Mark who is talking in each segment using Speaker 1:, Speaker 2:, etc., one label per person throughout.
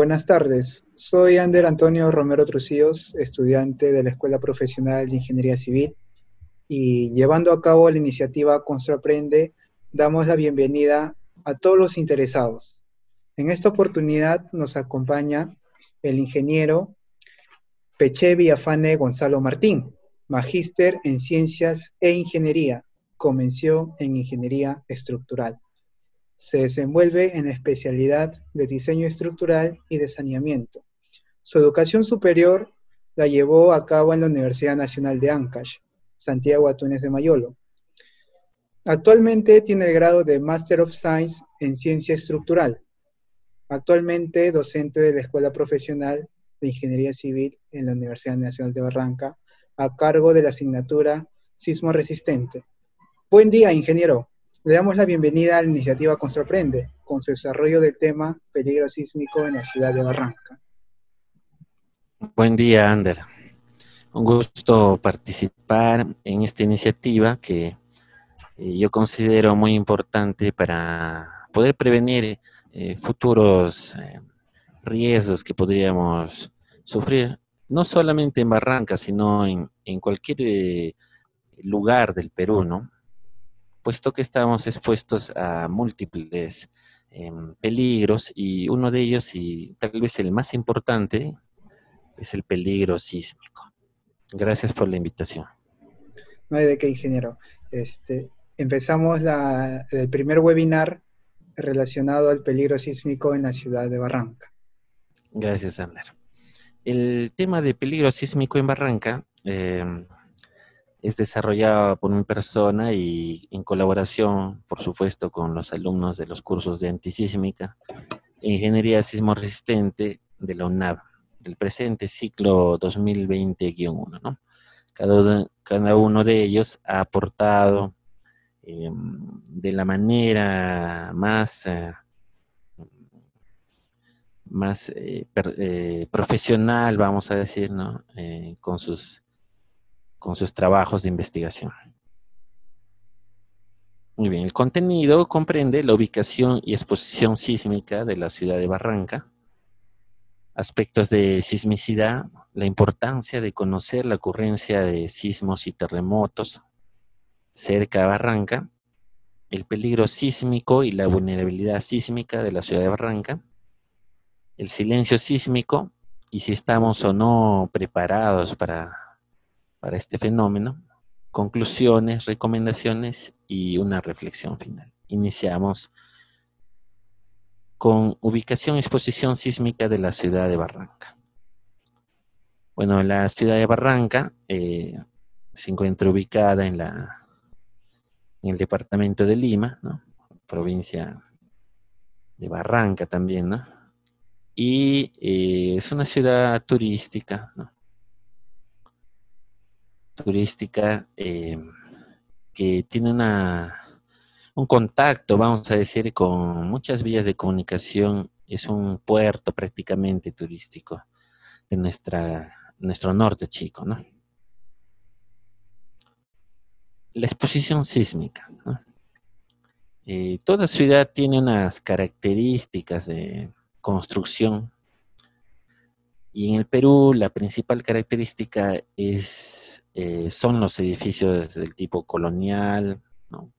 Speaker 1: Buenas tardes, soy Ander Antonio Romero Trucíos, estudiante de la Escuela Profesional de Ingeniería Civil y llevando a cabo la iniciativa Construaprende, damos la bienvenida a todos los interesados. En esta oportunidad nos acompaña el ingeniero Peche Villafane Gonzalo Martín, magíster en Ciencias e Ingeniería, con mención en Ingeniería Estructural. Se desenvuelve en la especialidad de diseño estructural y de saneamiento. Su educación superior la llevó a cabo en la Universidad Nacional de Ancash, Santiago Atunes de Mayolo. Actualmente tiene el grado de Master of Science en Ciencia Estructural. Actualmente docente de la Escuela Profesional de Ingeniería Civil en la Universidad Nacional de Barranca, a cargo de la asignatura Sismo Resistente. Buen día, ingeniero. Le damos la bienvenida a la iniciativa Construaprende, con su desarrollo del tema peligro sísmico en la ciudad de Barranca.
Speaker 2: Buen día, Ander. Un gusto participar en esta iniciativa que yo considero muy importante para poder prevenir futuros riesgos que podríamos sufrir, no solamente en Barranca, sino en cualquier lugar del Perú, ¿no? Puesto que estamos expuestos a múltiples peligros y uno de ellos, y tal vez el más importante, es el peligro sísmico. Gracias por la invitación.
Speaker 1: No hay de qué, ingeniero. Empezamos el primer webinar relacionado al peligro sísmico en la ciudad de Barranca.
Speaker 2: Gracias, Ander. El tema de peligro sísmico en Barranca es desarrollado por mi persona y en colaboración, por supuesto, con los alumnos de los cursos de antisísmica e ingeniería sismo resistente de la UNAV, del presente ciclo 2020-1, ¿no? Cada uno de ellos ha aportado de la manera más profesional, vamos a decir, ¿no? Con sus trabajos de investigación. Muy bien, el contenido comprende la ubicación y exposición sísmica de la ciudad de Barranca, aspectos de sismicidad, la importancia de conocer la ocurrencia de sismos y terremotos cerca de Barranca, el peligro sísmico y la vulnerabilidad sísmica de la ciudad de Barranca, el silencio sísmico y si estamos o no preparados para este fenómeno, conclusiones, recomendaciones y una reflexión final. Iniciamos con ubicación y exposición sísmica de la ciudad de Barranca. Bueno, la ciudad de Barranca se encuentra ubicada en el departamento de Lima, ¿no? Provincia de Barranca también, ¿no? Y es una ciudad turística, ¿no? Turística que tiene un contacto, vamos a decir, con muchas vías de comunicación. Es un puerto prácticamente turístico de nuestro norte chico, ¿no? La exposición sísmica, ¿no? Toda ciudad tiene unas características de construcción y en el Perú la principal característica son los edificios del tipo colonial, ¿no?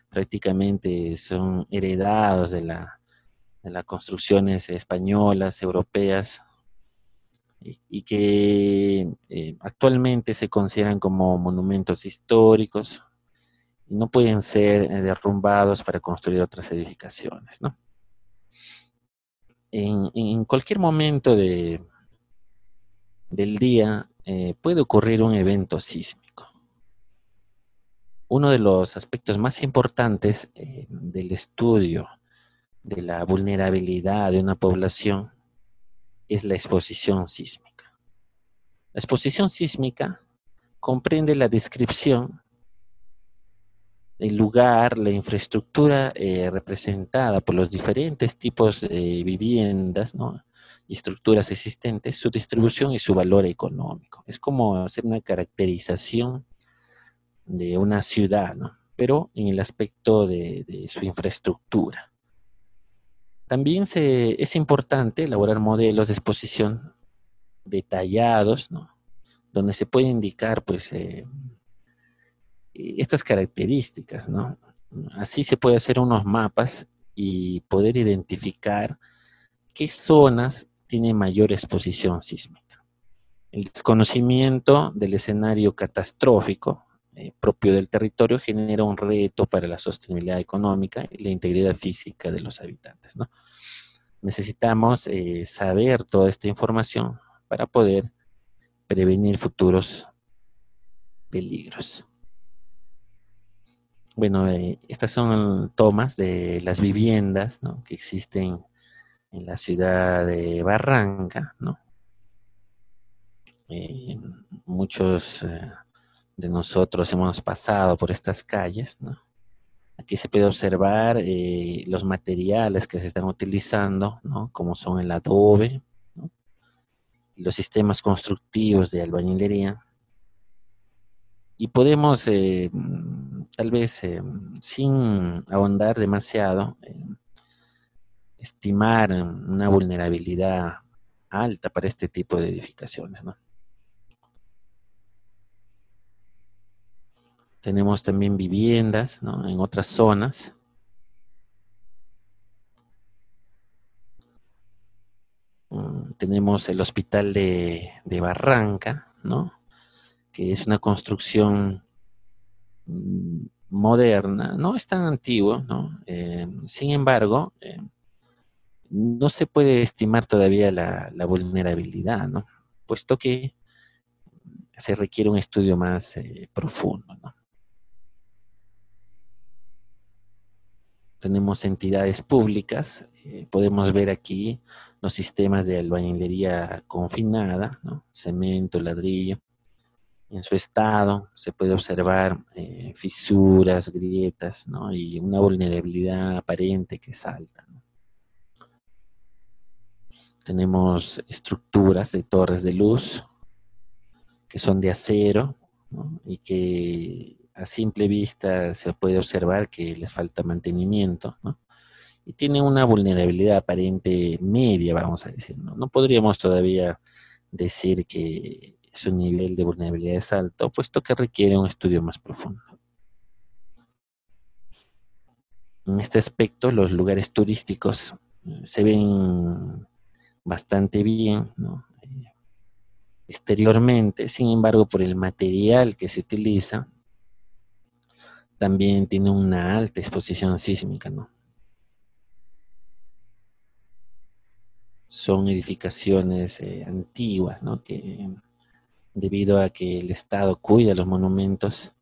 Speaker 2: Prácticamente son heredados de las construcciones españolas, europeas, y que actualmente se consideran como monumentos históricos y no pueden ser derrumbados para construir otras edificaciones, ¿no? En cualquier momento del día puede ocurrir un evento sísmico. Uno de los aspectos más importantes del estudio de la vulnerabilidad de una población es la exposición sísmica. La exposición sísmica comprende la descripción del lugar, la infraestructura representada por los diferentes tipos de viviendas, ¿no? Y estructuras existentes, su distribución y su valor económico. Es como hacer una caracterización de una ciudad, ¿no? Pero en el aspecto de su infraestructura. También es importante elaborar modelos de exposición detallados, ¿no? Donde se puede indicar, pues, estas características, ¿no? Así se puede hacer unos mapas y poder identificar qué zonas tienen mayor exposición sísmica. El desconocimiento del escenario catastrófico propio del territorio genera un reto para la sostenibilidad económica y la integridad física de los habitantes, ¿no? Necesitamos saber toda esta información para poder prevenir futuros peligros. Bueno, estas son tomas de las viviendas, ¿no?, que existen en la ciudad de Barranca, ¿no? Muchos de nosotros hemos pasado por estas calles, ¿no? Aquí se puede observar los materiales que se están utilizando, ¿no?, como son el adobe, ¿no?, los sistemas constructivos de albañilería. Y podemos, tal vez, sin ahondar demasiado, estimar una vulnerabilidad alta para este tipo de edificaciones, ¿no? Tenemos también viviendas, ¿no?, en otras zonas. Tenemos el hospital de Barranca, ¿no?, que es una construcción moderna, no es tan antiguo, ¿no? Sin embargo, no se puede estimar todavía la vulnerabilidad, ¿no?, puesto que se requiere un estudio más profundo, ¿no? Tenemos entidades públicas, podemos ver aquí los sistemas de albañilería confinada, ¿no?, cemento, ladrillo. En su estado se puede observar fisuras, grietas, ¿no?, y una vulnerabilidad aparente que salta, ¿no? Tenemos estructuras de torres de luz que son de acero, ¿no?, y que a simple vista se puede observar que les falta mantenimiento, ¿no?, y tienen una vulnerabilidad aparente media, vamos a decir, ¿no? No podríamos todavía decir que su nivel de vulnerabilidad es alto, puesto que requiere un estudio más profundo. En este aspecto, los lugares turísticos se ven bastante bien, ¿no?, exteriormente. Sin embargo, por el material que se utiliza, también tiene una alta exposición sísmica, ¿no? Son edificaciones antiguas, ¿no?, que debido a que el Estado cuida los monumentos,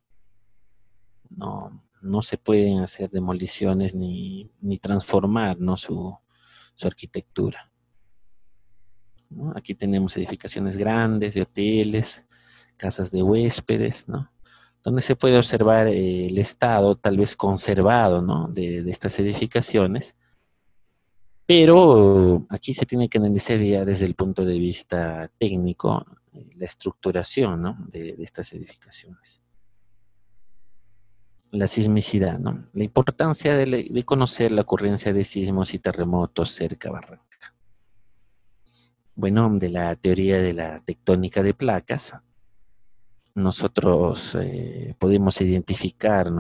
Speaker 2: no se pueden hacer demoliciones ni transformar, ¿no?, su arquitectura, ¿no? Aquí tenemos edificaciones grandes de hoteles, casas de huéspedes, ¿no?, donde se puede observar el estado tal vez conservado, ¿no?, de estas edificaciones, pero aquí se tiene que analizar ya desde el punto de vista técnico la estructuración, ¿no?, de estas edificaciones. La sismicidad, ¿no? La importancia de conocer la ocurrencia de sismos y terremotos cerca de Barranca. Bueno, de la teoría de la tectónica de placas, nosotros podemos identificar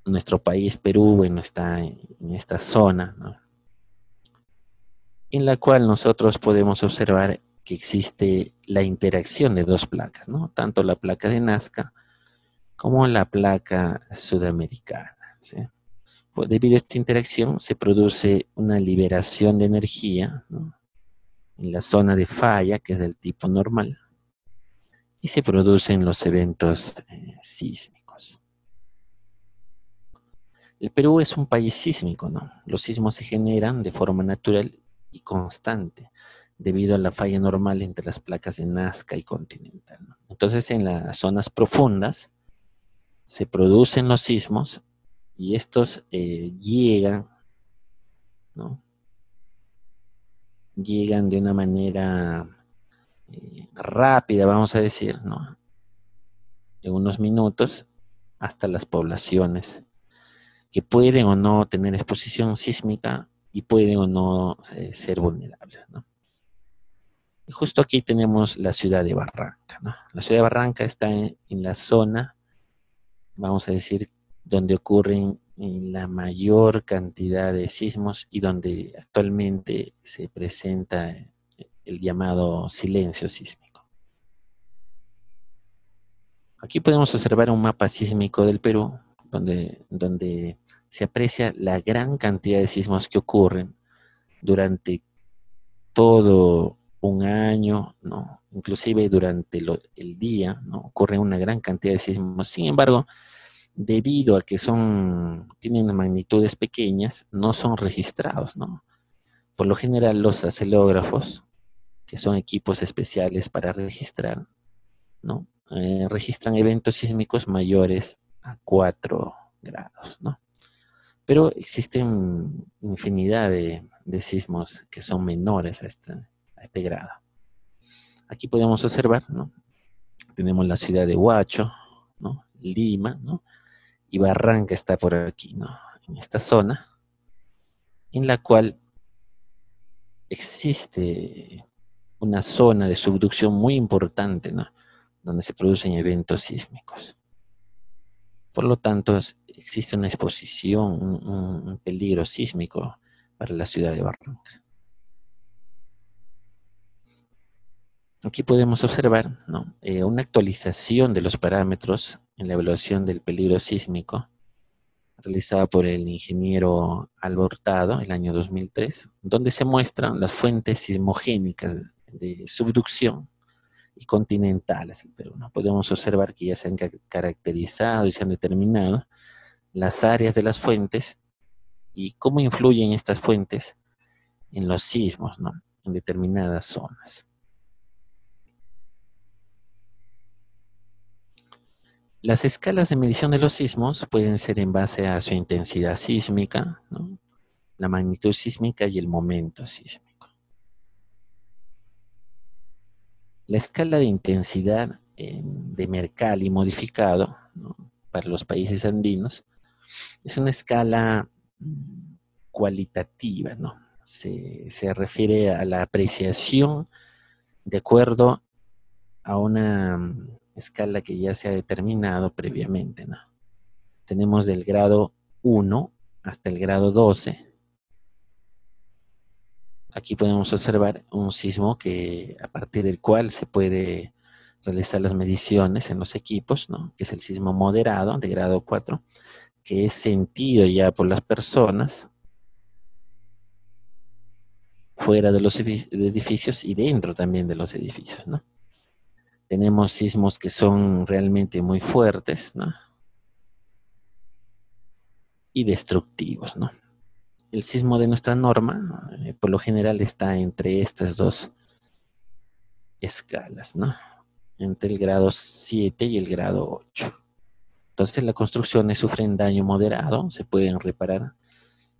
Speaker 2: nuestro país, Perú, bueno, está en esta zona, ¿no?, en la cual nosotros podemos observar que existe la interacción de dos placas, ¿no?, tanto la placa de Nazca como la placa sudamericana, ¿sí? Pues debido a esta interacción se produce una liberación de energía, ¿no?, en la zona de falla, que es del tipo normal, y se producen los eventos sísmicos. El Perú es un país sísmico, ¿no? Los sismos se generan de forma natural y constante, debido a la falla normal entre las placas de Nazca y Continental, ¿no? Entonces, en las zonas profundas se producen los sismos y estos llegan, ¿no?, llegan de una manera rápida, vamos a decir, ¿no?, en unos minutos hasta las poblaciones que pueden o no tener exposición sísmica y pueden o no ser vulnerables, ¿no? Y justo aquí tenemos la ciudad de Barranca, ¿no? La ciudad de Barranca está en la zona, vamos a decir, donde ocurren la mayor cantidad de sismos y donde actualmente se presenta el llamado silencio sísmico. Aquí podemos observar un mapa sísmico del Perú, donde se aprecia la gran cantidad de sismos que ocurren durante todo un año, ¿no? Inclusive durante el día, ¿no? Ocurre una gran cantidad de sismos. Sin embargo, debido a que tienen magnitudes pequeñas, no son registrados, ¿no? Por lo general, los acelerógrafos, que son equipos especiales para registrar, ¿no? Registran eventos sísmicos mayores a 4 grados, ¿no? Pero existen infinidad de sismos que son menores a este grado. Aquí podemos observar, ¿no? Tenemos la ciudad de Huacho, ¿no? Lima, ¿no? Y Barranca está por aquí, ¿no? En esta zona, en la cual existe una zona de subducción muy importante, ¿no? Donde se producen eventos sísmicos. Por lo tanto, existe una exposición, un peligro sísmico para la ciudad de Barranca. Aquí podemos observar, ¿no? Una actualización de los parámetros en la evaluación del peligro sísmico realizada por el ingeniero Alba Hurtado el año 2003, donde se muestran las fuentes sismogénicas de subducción y continentales del Perú, ¿no? Podemos observar que ya se han caracterizado y se han determinado las áreas de las fuentes y cómo influyen estas fuentes en los sismos, ¿no? En determinadas zonas. Las escalas de medición de los sismos pueden ser en base a su intensidad sísmica, ¿no? La magnitud sísmica y el momento sísmico. La escala de intensidad de Mercalli modificado, ¿no? Para los países andinos es una escala cualitativa, ¿no? Se refiere a la apreciación de acuerdo a una escala que ya se ha determinado previamente, ¿no? Tenemos del grado 1 hasta el grado 12. Aquí podemos observar un sismo a partir del cual se puede realizar las mediciones en los equipos, ¿no? Que es el sismo moderado de grado 4, que es sentido ya por las personas fuera de los edificios y dentro también de los edificios, ¿no? Tenemos sismos que son realmente muy fuertes, ¿no? Y destructivos, ¿no? El sismo de nuestra norma, por lo general, está entre estas dos escalas, ¿no? Entre el grado 7 y el grado 8. Entonces, las construcciones sufren daño moderado, se pueden reparar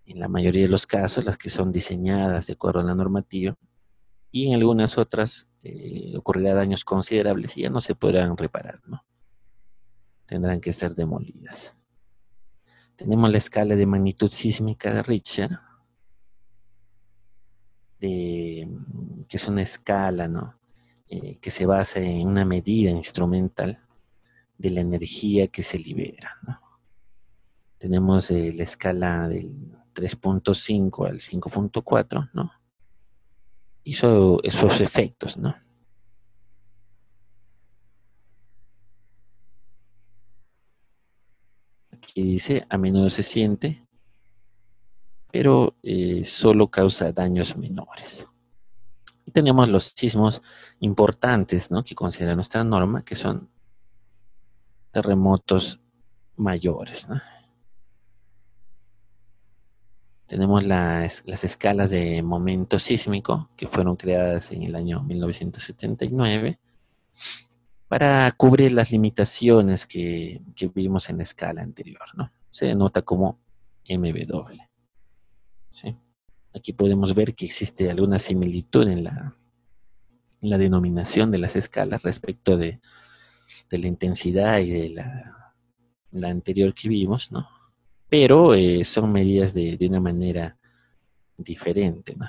Speaker 2: en la mayoría de los casos, las que son diseñadas de acuerdo a la normativa, y en algunas otras ocurrirá daños considerables y ya no se podrán reparar, ¿no? Tendrán que ser demolidas. Tenemos la escala de magnitud sísmica de Richter, que es una escala, ¿no? Que se basa en una medida instrumental de la energía que se libera, ¿no? Tenemos la escala del 3.5 al 5.4, ¿no? Y esos efectos, ¿no? Aquí dice, a menudo se siente, pero solo causa daños menores. Y tenemos los sismos importantes, ¿no? Que considera nuestra norma, que son terremotos mayores, ¿no? Tenemos las escalas de momento sísmico que fueron creadas en el año 1979 para cubrir las limitaciones que vimos en la escala anterior, ¿no? Se denota como MW, ¿sí? Aquí podemos ver que existe alguna similitud en la denominación de las escalas respecto de la intensidad y de la anterior que vimos, ¿no? pero son medidas de una manera diferente, ¿no?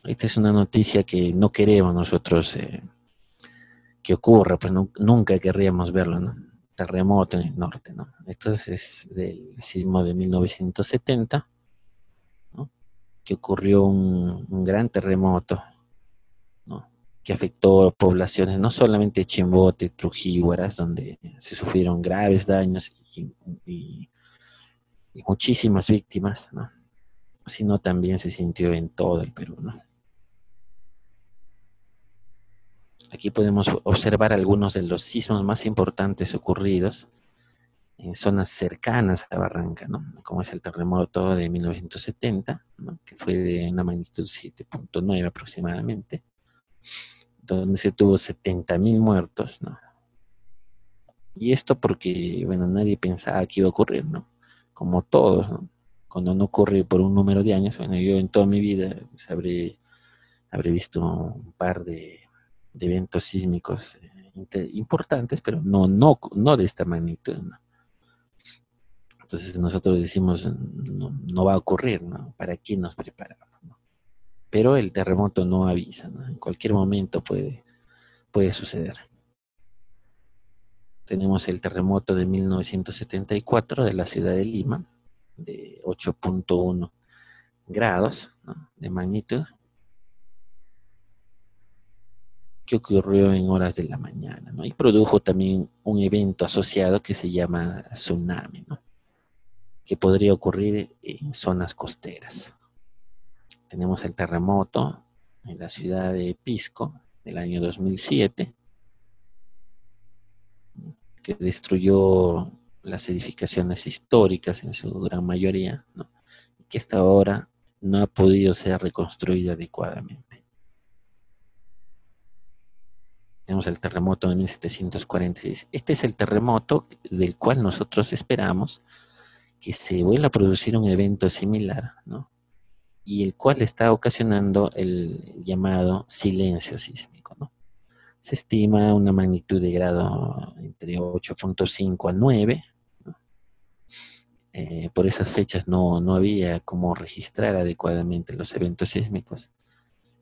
Speaker 2: Esta es una noticia que no queremos nosotros que ocurra, pues nunca querríamos verlo, ¿no? Terremoto en el norte, ¿no? Esto es del sismo de 1970, ¿no? Que ocurrió un gran terremoto, ¿no? Que afectó poblaciones, no solamente Chimbote, Trujillo, Huaraz, donde se sufrieron graves daños y, y muchísimas víctimas, ¿no? Sino también se sintió en todo el Perú, ¿no? Aquí podemos observar algunos de los sismos más importantes ocurridos en zonas cercanas a Barranca, ¿no? Como es el terremoto de 1970, ¿no? Que fue de una magnitud 7.9 aproximadamente, donde se tuvo 70.000 muertos, ¿no? Y esto porque, bueno, nadie pensaba que iba a ocurrir, ¿no? Como todos, ¿no? Cuando no ocurre por un número de años, bueno, yo en toda mi vida pues, habré visto un par de eventos sísmicos importantes, pero no de esta magnitud, ¿no? Entonces nosotros decimos, no va a ocurrir, ¿no? ¿Para qué nos preparamos? ¿No? Pero el terremoto no avisa, ¿no? En cualquier momento puede suceder. Tenemos el terremoto de 1974 de la ciudad de Lima, de 8.1 grados, ¿no? De magnitud, que ocurrió en horas de la mañana, ¿no? Y produjo también un evento asociado que se llama tsunami, ¿no? Que podría ocurrir en zonas costeras. Tenemos el terremoto en la ciudad de Pisco del año 2007, que destruyó las edificaciones históricas en su gran mayoría, ¿no? Que hasta ahora no ha podido ser reconstruida adecuadamente. Tenemos el terremoto de 1746. Este es el terremoto del cual nosotros esperamos que se vuelva a producir un evento similar, ¿no? Y el cual está ocasionando el llamado silencio sísmico, ¿no? Se estima una magnitud de grado entre 8.5 a 9. ¿No? Por esas fechas no había cómo registrar adecuadamente los eventos sísmicos.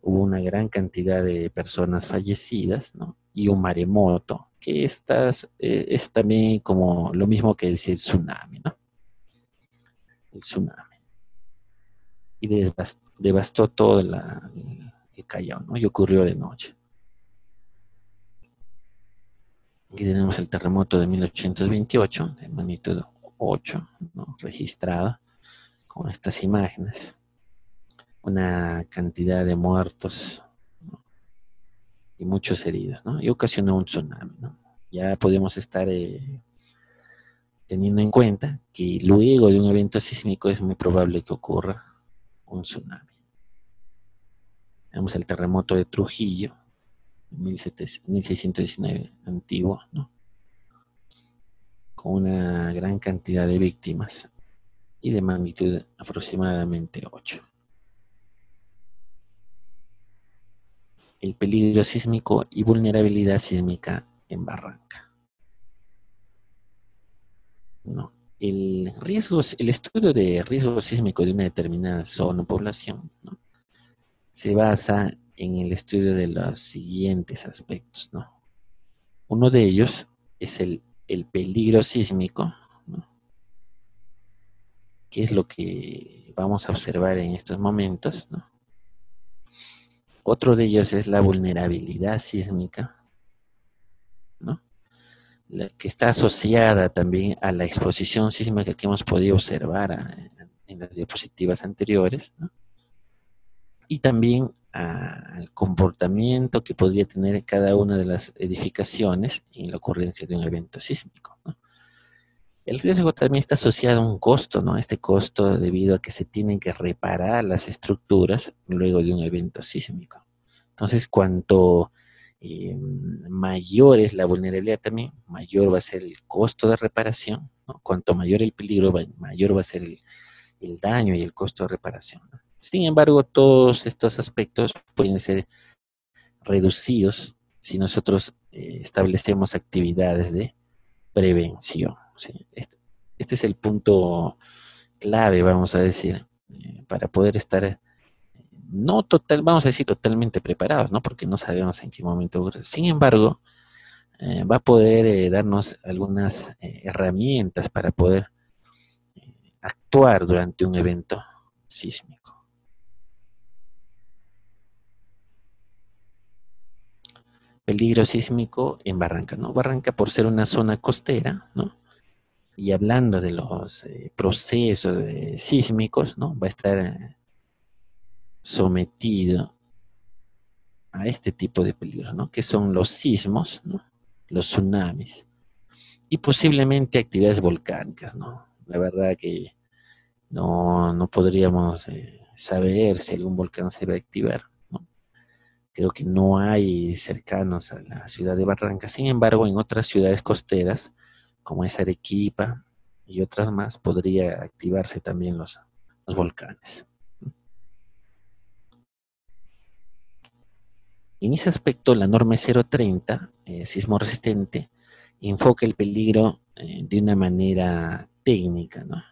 Speaker 2: Hubo una gran cantidad de personas fallecidas, ¿no? Y un maremoto, que es también como lo mismo que decir tsunami, ¿no? El tsunami. Y devastó todo el Callao, ¿no? Y ocurrió de noche. Aquí tenemos el terremoto de 1828, de magnitud 8, ¿no? Registrado con estas imágenes. Una cantidad de muertos, ¿no? Y muchos heridos, ¿no? Y ocasionó un tsunami, ¿no? Ya podemos estar teniendo en cuenta que luego de un evento sísmico es muy probable que ocurra un tsunami. Tenemos el terremoto de Trujillo, 1619, antiguo, ¿no? Con una gran cantidad de víctimas y de magnitud aproximadamente 8. El peligro sísmico y vulnerabilidad sísmica en Barranca. No. El estudio de riesgo sísmico de una determinada zona o población, ¿no? Se basa en el estudio de los siguientes aspectos, ¿no? Uno de ellos es el peligro sísmico, ¿no? Que es lo que vamos a observar en estos momentos, ¿no? Otro de ellos es la vulnerabilidad sísmica, ¿no? La que está asociada también a la exposición sísmica que hemos podido observar en las diapositivas anteriores, ¿no? Y también al comportamiento que podría tener cada una de las edificaciones en la ocurrencia de un evento sísmico, ¿no? El riesgo también está asociado a un costo, ¿no? Este costo debido a que se tienen que reparar las estructuras luego de un evento sísmico. Entonces, cuanto mayor es la vulnerabilidad también, mayor va a ser el costo de reparación, ¿no? Cuanto mayor el peligro, mayor va a ser el daño y el costo de reparación, ¿no? Sin embargo, todos estos aspectos pueden ser reducidos si nosotros establecemos actividades de prevención. ¿Sí? Este es el punto clave, vamos a decir, para poder estar, no total, vamos a decir totalmente preparados, ¿no? Porque no sabemos en qué momento ocurre. Sin embargo, va a poder darnos algunas herramientas para poder actuar durante un evento sísmico. Peligro sísmico en Barranca, ¿no? Barranca, por ser una zona costera, ¿no? Y hablando de los procesos sísmicos, ¿no? Va a estar sometido a este tipo de peligros, ¿no? Que son los sismos, ¿no? Los tsunamis y posiblemente actividades volcánicas, ¿no? La verdad que no podríamos saber si algún volcán se va a activar, ¿no? Creo que no hay cercanos a la ciudad de Barranca. Sin embargo, en otras ciudades costeras, como es Arequipa y otras más, podría activarse también los volcanes. En ese aspecto, la norma 030, sismo resistente, enfoca el peligro de una manera técnica, ¿no?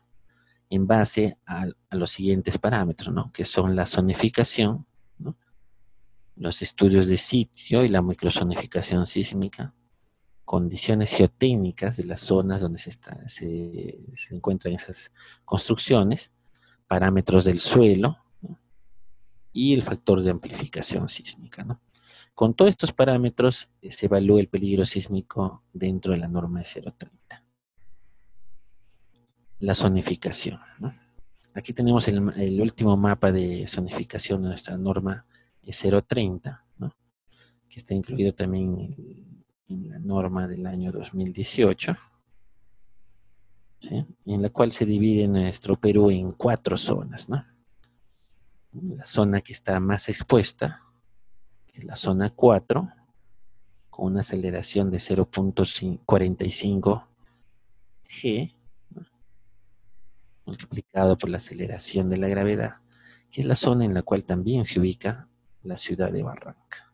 Speaker 2: En base a los siguientes parámetros, ¿no? Que son la zonificación, ¿no? Los estudios de sitio y la microzonificación sísmica, condiciones geotécnicas de las zonas donde se encuentran esas construcciones, parámetros del suelo, ¿no? Y el factor de amplificación sísmica, ¿no? Con todos estos parámetros se evalúa el peligro sísmico dentro de la norma de 030. La zonificación, ¿no? Aquí tenemos el último mapa de zonificación de nuestra norma 030, ¿no? Que está incluido también en la norma del año 2018, ¿sí? En la cual se divide nuestro Perú en 4 zonas, ¿no? La zona que está más expuesta, que es la zona 4, con una aceleración de 0.45 G, ¿no? Multiplicado por la aceleración de la gravedad, que es la zona en la cual también se ubica la ciudad de Barranca.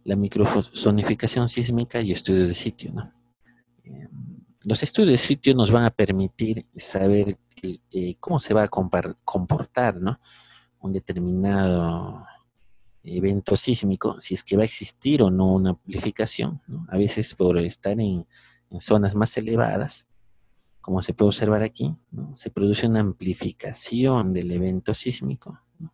Speaker 2: La microzonificación sísmica y estudios de sitio, ¿no? Los estudios de sitio nos van a permitir saber cómo se va a comportar, ¿no? Un determinado evento sísmico, si es que va a existir o no una amplificación, ¿no? A veces por estar en zonas más elevadas, como se puede observar aquí, ¿no? Se produce una amplificación del evento sísmico, ¿no?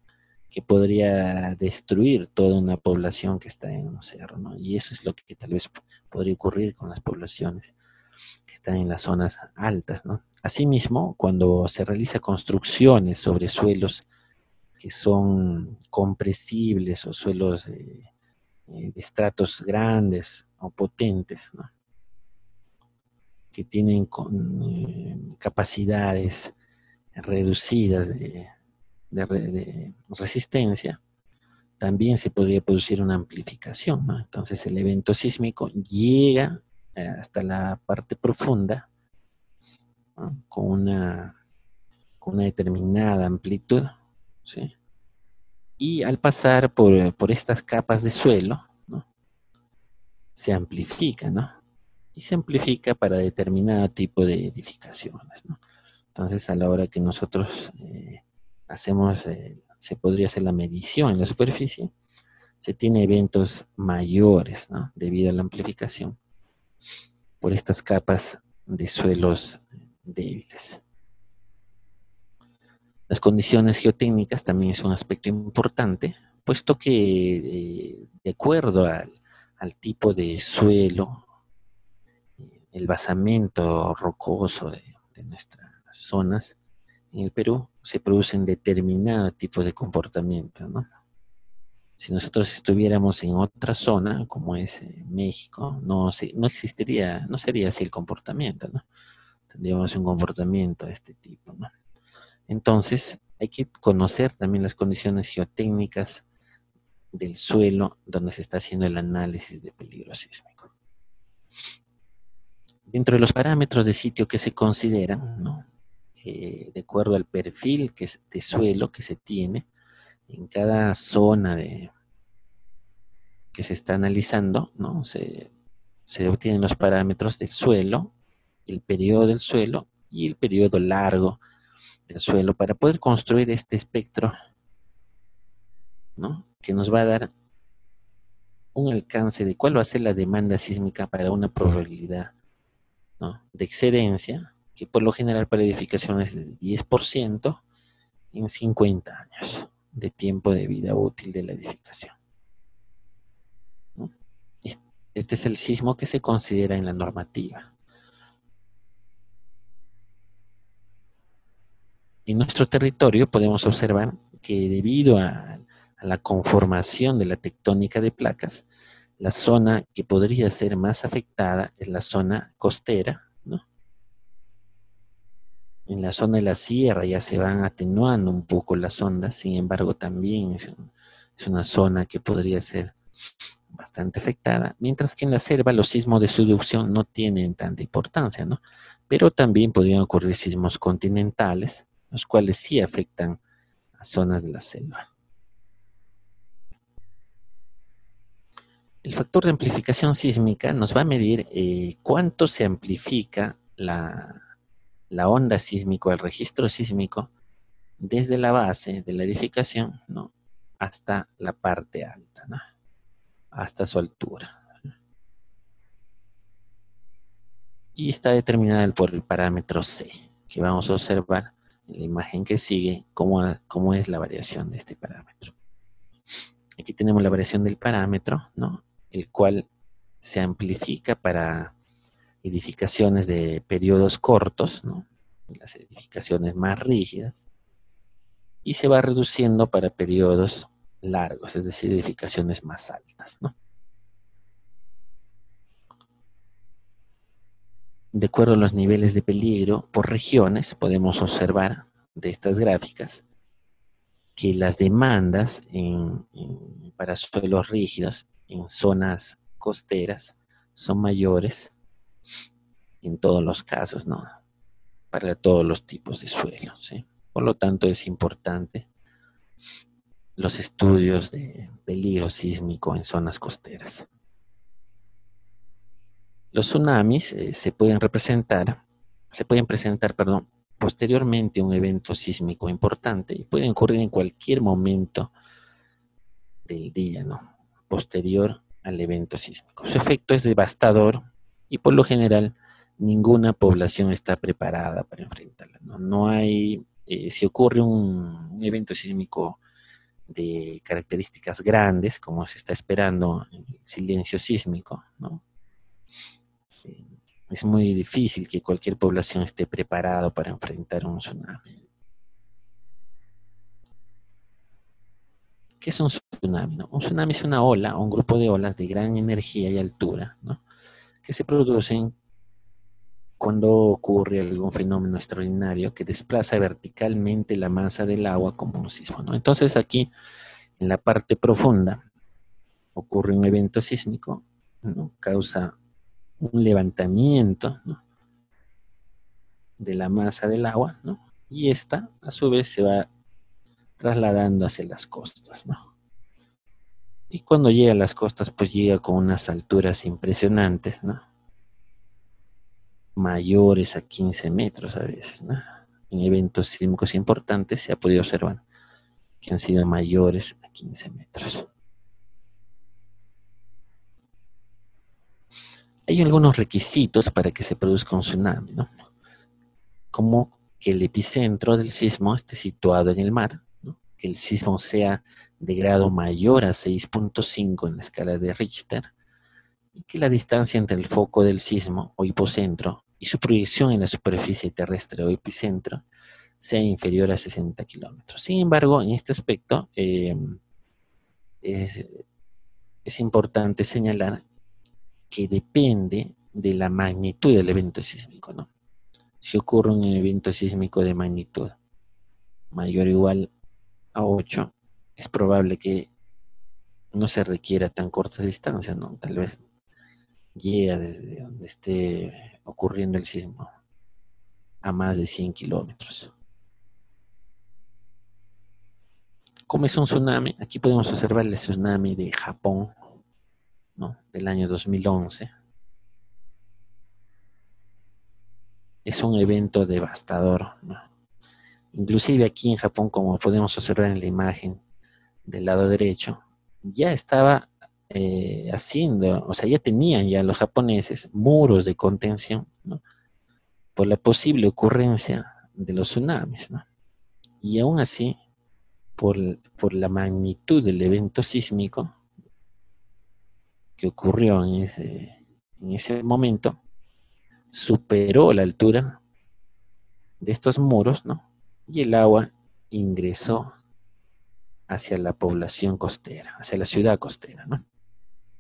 Speaker 2: Que podría destruir toda una población que está en un cerro, ¿no? Y eso es lo que tal vez podría ocurrir con las poblaciones que están en las zonas altas, ¿no? Asimismo, cuando se realiza construcciones sobre suelos que son compresibles o suelos de estratos grandes o potentes, ¿no? Que tienen capacidades reducidas de resistencia, también se podría producir una amplificación, ¿no? Entonces el evento sísmico llega hasta la parte profunda, ¿no? Con una determinada amplitud, ¿sí? Y al pasar por estas capas de suelo, ¿no? Se amplifica, ¿no? Y se amplifica para determinado tipo de edificaciones, ¿no? Entonces, a la hora que nosotros hacemos, se podría hacer la medición en la superficie, se tiene eventos mayores, ¿no? Debido a la amplificación por estas capas de suelos débiles. Las condiciones geotécnicas también es un aspecto importante, puesto que de acuerdo al tipo de suelo, el basamento rocoso de nuestras zonas, en el Perú se producen determinados tipos de comportamiento, ¿no? Si nosotros estuviéramos en otra zona, como es México, no existiría, no sería así el comportamiento, ¿no? Tendríamos un comportamiento de este tipo, ¿no? Entonces, hay que conocer también las condiciones geotécnicas del suelo donde se está haciendo el análisis de peligro sísmico. Dentro de los parámetros de sitio que se consideran, ¿no? De acuerdo al perfil de suelo que se tiene en cada zona que se está analizando, ¿no? Se se obtienen los parámetros del suelo, el periodo del suelo y el periodo largo del suelo para poder construir este espectro, ¿no? Que nos va a dar un alcance de cuál va a ser la demanda sísmica para una probabilidad, ¿no?, de excedencia, que por lo general para edificaciones es de 10% en 50 años de tiempo de vida útil de la edificación, ¿no? Este es el sismo que se considera en la normativa. En nuestro territorio podemos observar que debido a la conformación de la tectónica de placas, la zona que podría ser más afectada es la zona costera, ¿no? En la zona de la sierra ya se van atenuando un poco las ondas, sin embargo también es una zona que podría ser bastante afectada, mientras que en la selva los sismos de subducción no tienen tanta importancia, ¿no? Pero también podrían ocurrir sismos continentales, los cuales sí afectan a zonas de la selva. El factor de amplificación sísmica nos va a medir cuánto se amplifica la onda sísmica, el registro sísmico, desde la base de la edificación, ¿no?, hasta la parte alta, ¿no?, hasta su altura. Y está determinada por el parámetro C, que vamos a observar en la imagen que sigue cómo es la variación de este parámetro. Aquí tenemos la variación del parámetro, ¿no?, el cual se amplifica para edificaciones de periodos cortos, ¿no?, las edificaciones más rígidas, y se va reduciendo para periodos largos, es decir, edificaciones más altas, ¿no? De acuerdo a los niveles de peligro por regiones, podemos observar de estas gráficas que las demandas para suelos rígidos en zonas costeras son mayores en todos los casos, ¿no?, para todos los tipos de suelo, ¿sí? Por lo tanto, es importante los estudios de peligro sísmico en zonas costeras. Los tsunamis se pueden presentar, posteriormente a un evento sísmico importante y pueden ocurrir en cualquier momento del día, ¿no?, posterior al evento sísmico. Su efecto es devastador y por lo general ninguna población está preparada para enfrentarla, ¿no? No hay, si ocurre un evento sísmico de características grandes, como se está esperando en el silencio sísmico, ¿no?, es muy difícil que cualquier población esté preparada para enfrentar un tsunami. ¿Qué es un tsunami, no? Un tsunami es una ola o un grupo de olas de gran energía y altura, ¿no?, que se producen cuando ocurre algún fenómeno extraordinario que desplaza verticalmente la masa del agua como un sismo, ¿no? Entonces aquí, en la parte profunda, ocurre un evento sísmico, ¿no?, causa un levantamiento, ¿no?, de la masa del agua, ¿no?, y esta a su vez se va trasladando hacia las costas, ¿no? Y cuando llega a las costas, pues llega con unas alturas impresionantes, ¿no?, mayores a 15 metros a veces, ¿no? En eventos sísmicos importantes se ha podido observar que han sido mayores a 15 metros. Hay algunos requisitos para que se produzca un tsunami, ¿no?, como que el epicentro del sismo esté situado en el mar, ¿no?, que el sismo sea de grado mayor a 6.5 en la escala de Richter, y que la distancia entre el foco del sismo o hipocentro y su proyección en la superficie terrestre o epicentro sea inferior a 60 kilómetros. Sin embargo, en este aspecto es importante señalar que depende de la magnitud del evento sísmico, ¿no? Si ocurre un evento sísmico de magnitud mayor o igual a 8, es probable que no se requiera tan cortas distancias, ¿no? Tal vez llega desde donde esté ocurriendo el sismo a más de 100 kilómetros. ¿Cómo es un tsunami? Aquí podemos observar el tsunami de Japón, ¿no?, del año 2011. es un evento devastador, ¿no? Inclusive aquí en Japón, como podemos observar en la imagen del lado derecho, ya estaba haciendo, o sea, ya tenían ya los japoneses muros de contención, ¿no? Por la posible ocurrencia de los tsunamis, ¿no? Y aún así, por la magnitud del evento sísmico que ocurrió en ese momento, superó la altura de estos muros, ¿no? Y el agua ingresó hacia la población costera, hacia la ciudad costera, ¿no?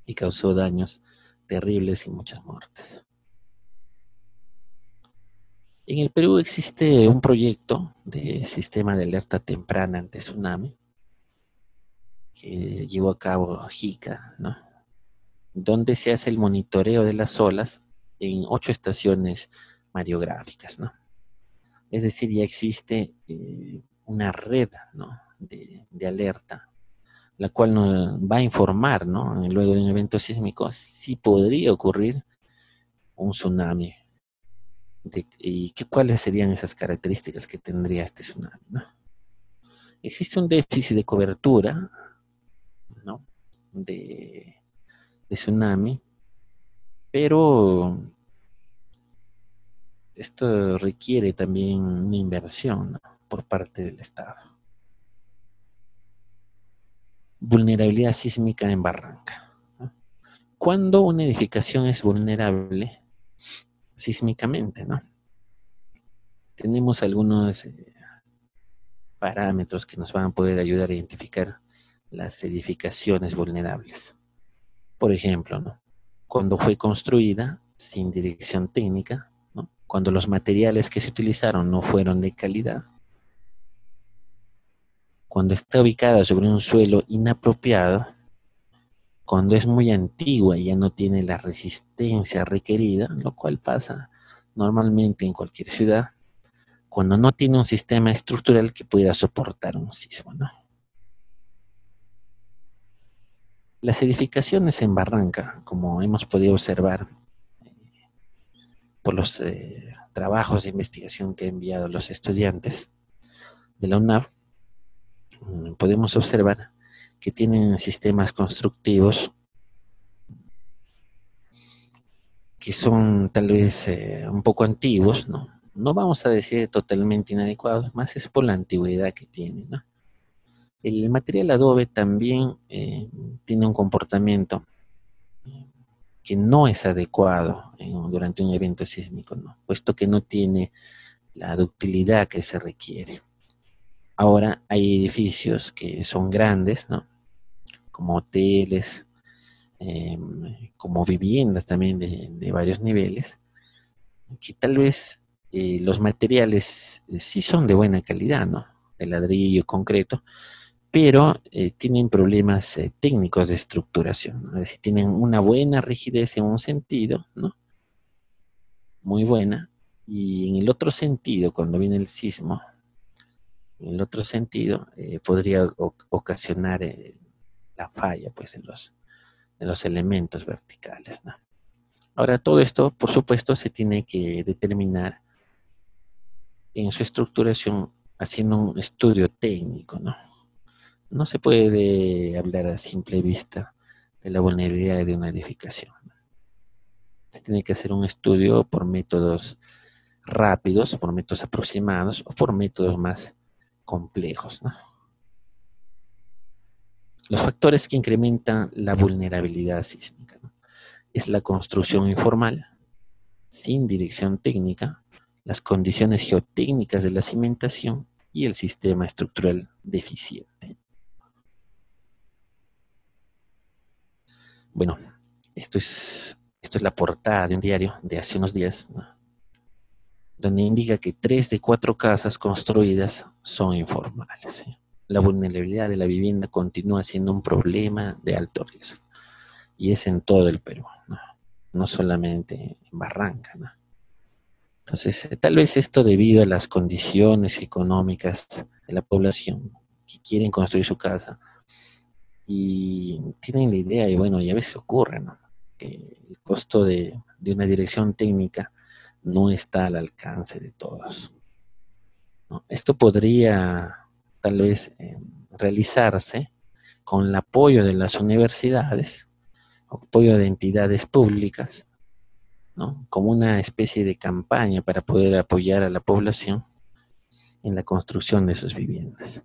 Speaker 2: Y causó daños terribles y muchas muertes. En el Perú existe un proyecto de sistema de alerta temprana ante tsunami que llevó a cabo JICA, ¿no? Donde se hace el monitoreo de las olas en 8 estaciones mareográficas, ¿no? Es decir, ya existe una red, ¿no? de alerta, la cual nos va a informar, ¿no? Luego de un evento sísmico, si podría ocurrir un tsunami. ¿Cuáles serían esas características que tendría este tsunami, ¿no? Existe un déficit de cobertura, ¿no? de tsunami, pero esto requiere también una inversión, ¿no? por parte del Estado. Vulnerabilidad sísmica en Barranca, ¿no? ¿Cuándo una edificación es vulnerable sísmicamente, ¿no? Tenemos algunos parámetros que nos van a poder ayudar a identificar las edificaciones vulnerables. Por ejemplo, ¿no? Cuando fue construida sin dirección técnica, ¿no? Cuando los materiales que se utilizaron no fueron de calidad, cuando está ubicada sobre un suelo inapropiado, cuando es muy antigua y ya no tiene la resistencia requerida, lo cual pasa normalmente en cualquier ciudad, cuando no tiene un sistema estructural que pueda soportar un sismo, ¿no? Las edificaciones en Barranca, como hemos podido observar por los trabajos de investigación que han enviado los estudiantes de la UNAV, podemos observar que tienen sistemas constructivos que son tal vez un poco antiguos, ¿no? No vamos a decir totalmente inadecuados, más es por la antigüedad que tienen, ¿no? El material adobe también tiene un comportamiento que no es adecuado durante un evento sísmico, ¿no? Puesto que no tiene la ductilidad que se requiere. Ahora hay edificios que son grandes, ¿no? Como hoteles, como viviendas también de varios niveles, que tal vez los materiales sí son de buena calidad, ¿no? De ladrillo, concreto, pero tienen problemas técnicos de estructuración, ¿no? Es decir, tienen una buena rigidez en un sentido, ¿no? Muy buena, y en el otro sentido, cuando viene el sismo, en el otro sentido, podría ocasionar la falla, pues, de los elementos verticales, ¿no? Ahora, todo esto, por supuesto, se tiene que determinar en su estructuración haciendo un estudio técnico, ¿no? No se puede hablar a simple vista de la vulnerabilidad de una edificación. Se tiene que hacer un estudio por métodos rápidos, por métodos aproximados o por métodos más complejos, ¿no? Los factores que incrementan la vulnerabilidad sísmica, ¿no? Es la construcción informal, sin dirección técnica, las condiciones geotécnicas de la cimentación y el sistema estructural deficiente. Bueno, esto es la portada de un diario de hace unos días, ¿no? Donde indica que 3 de 4 casas construidas son informales, ¿sí? La vulnerabilidad de la vivienda continúa siendo un problema de alto riesgo. Y es en todo el Perú, ¿no? No solamente en Barranca, ¿no? Entonces, tal vez esto debido a las condiciones económicas de la población que quieren construir su casa y tienen la idea, y bueno, y a veces ocurre, ¿no? Que el costo de una dirección técnica no está al alcance de todos, ¿no? Esto podría tal vez realizarse con el apoyo de las universidades, apoyo de entidades públicas, ¿no? Como una especie de campaña para poder apoyar a la población en la construcción de sus viviendas.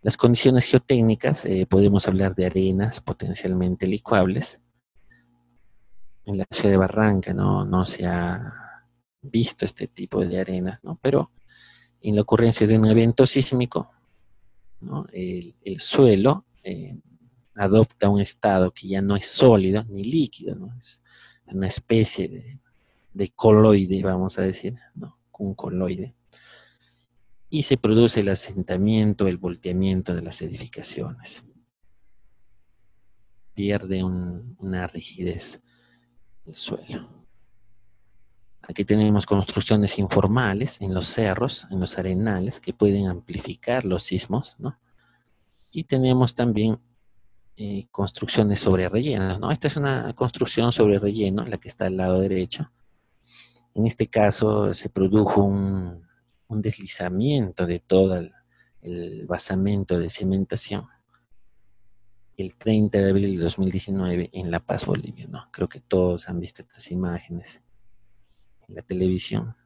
Speaker 2: Las condiciones geotécnicas, podemos hablar de arenas potencialmente licuables. En la ciudad de Barranca no se ha visto este tipo de arenas, ¿no? Pero en la ocurrencia de un evento sísmico, ¿no? El suelo adopta un estado que ya no es sólido ni líquido, ¿no? Es una especie de coloide, vamos a decir, ¿no? Un coloide. Y se produce el asentamiento, el volteamiento de las edificaciones. Pierde una rigidez el suelo. Aquí tenemos construcciones informales en los cerros, en los arenales, que pueden amplificar los sismos, ¿no? Y tenemos también construcciones sobre rellenos, ¿no? Esta es una construcción sobre relleno, la que está al lado derecho. En este caso se produjo un deslizamiento de todo el basamento de cimentación el 30 de abril de 2019 en La Paz, Bolivia, ¿no? Creo que todos han visto estas imágenes en la televisión,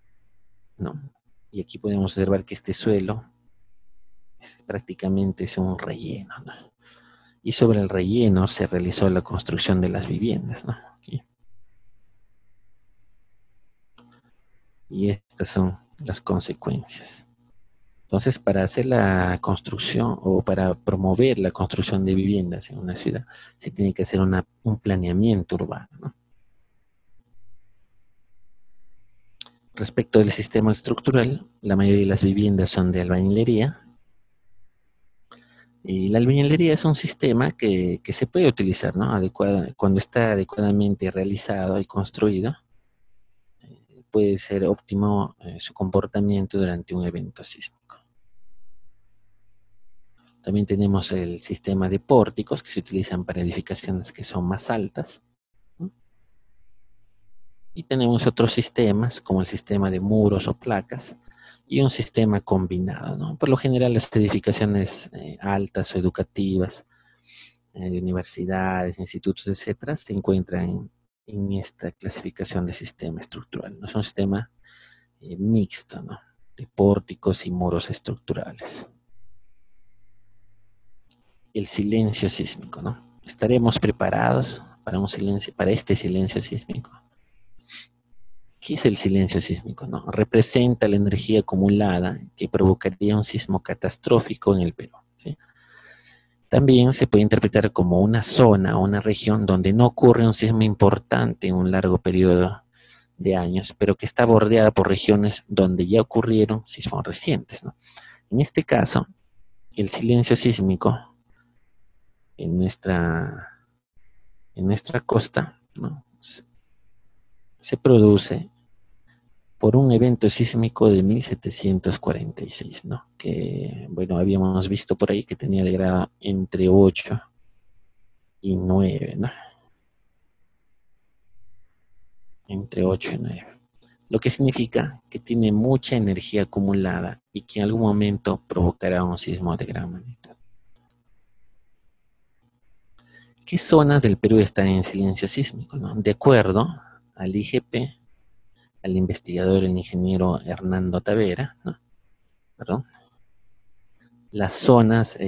Speaker 2: ¿no? Y aquí podemos observar que este suelo prácticamente es un relleno, ¿no? Y sobre el relleno se realizó la construcción de las viviendas, ¿no? Aquí. Y estas son las consecuencias. Entonces, para hacer la construcción o para promover la construcción de viviendas en una ciudad, se tiene que hacer un planeamiento urbano, ¿no? Respecto del sistema estructural, la mayoría de las viviendas son de albañilería. Y la albañilería es un sistema que se puede utilizar, ¿no? Cuando está adecuadamente realizado y construido, puede ser óptimo su comportamiento durante un evento sísmico. También tenemos el sistema de pórticos que se utilizan para edificaciones que son más altas, ¿no? Y tenemos otros sistemas como el sistema de muros o placas y un sistema combinado, ¿no? Por lo general las edificaciones altas o educativas, de universidades, institutos, etcétera, se encuentran en esta clasificación de sistema estructural, ¿no? Es un sistema mixto, ¿no? De pórticos y muros estructurales. El silencio sísmico, ¿no? ¿Estaremos preparados para este silencio sísmico? ¿Qué es el silencio sísmico, no? Representa la energía acumulada que provocaría un sismo catastrófico en el Perú, ¿sí? También se puede interpretar como una zona o una región donde no ocurre un sismo importante en un largo periodo de años, pero que está bordeada por regiones donde ya ocurrieron sismos recientes, ¿no? En este caso, el silencio sísmico en nuestra costa, ¿no? Se produce por un evento sísmico de 1746, ¿no? Que, bueno, habíamos visto por ahí que tenía de grado entre 8 y 9, ¿no? Entre 8 y 9. Lo que significa que tiene mucha energía acumulada y que en algún momento provocará un sismo de gran magnitud. ¿Qué zonas del Perú están en silencio sísmico, no? De acuerdo al IGP, al investigador, el ingeniero Hernando Tavera, ¿no? Perdón. Las zonas